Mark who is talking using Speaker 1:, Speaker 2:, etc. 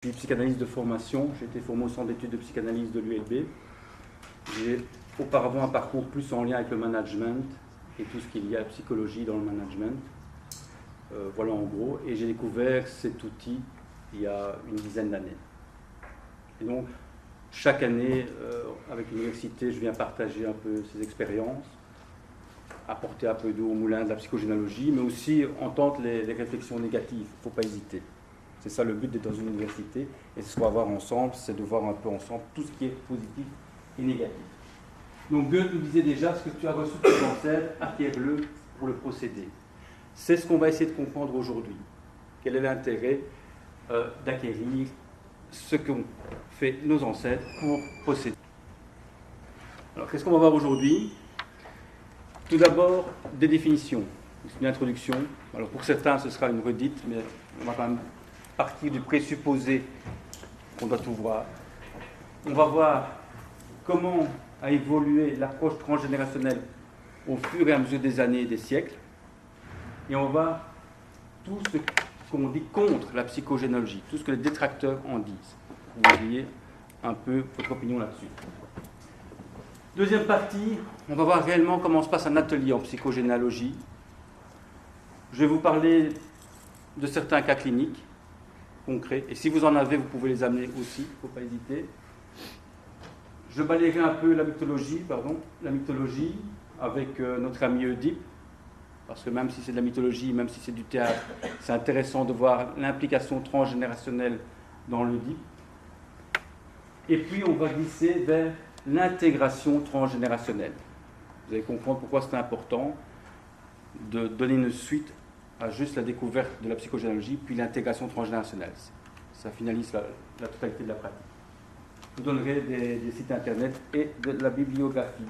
Speaker 1: Je suis psychanalyste de formation, j'ai été formé au centre d'études de psychanalyse de l'ULB. J'ai auparavant un parcours plus en lien avec le management et tout ce qu'il y a à la psychologie dans le management. Voilà en gros, et j'ai découvert cet outil il y a une dizaine d'années. Et donc, chaque année, avec l'université, je viens partager un peu ces expériences, apporter un peu d'eau au moulin de la psychogénéalogie, mais aussi entendre les réflexions négatives, il ne faut pas hésiter. C'est ça le but d'être dans une université, et ce qu'on va voir ensemble, c'est de voir un peu ensemble tout ce qui est positif et négatif. Donc Goethe nous disait déjà, ce que tu as reçu de tes ancêtres, acquiert-le pour le procéder. C'est ce qu'on va essayer de comprendre aujourd'hui. Quel est l'intérêt d'acquérir ce qu'ont fait nos ancêtres pour posséder. Alors, qu'est-ce qu'on va voir aujourd'hui? Tout d'abord, des définitions, une introduction. Alors, pour certains, ce sera une redite, mais on va quand même partir du présupposé qu'on doit tout voir. On va voir comment a évolué l'approche transgénérationnelle au fur et à mesure des années et des siècles. Et on va voir tout ce qu'on dit contre la psychogénéalogie, tout ce que les détracteurs en disent. Vous voyez un peu votre opinion là-dessus. Deuxième partie, on va voir réellement comment se passe un atelier en psychogénéalogie. Je vais vous parler de certains cas cliniques concrets, et si vous en avez, vous pouvez les amener aussi, il ne faut pas hésiter. Je balayerai un peu la mythologie avec notre ami Oedipe, parce que même si c'est de la mythologie, même si c'est du théâtre, c'est intéressant de voir l'implication transgénérationnelle dans l'Oedipe. Et puis on va glisser vers l'intégration transgénérationnelle. Vous allez comprendre pourquoi c'est important de donner une suite à juste la découverte de la psychogénéalogie, puis l'intégration transgénérationnelle. Ça finalise la totalité de la pratique. Je vous donnerai des sites internet et de la bibliographie.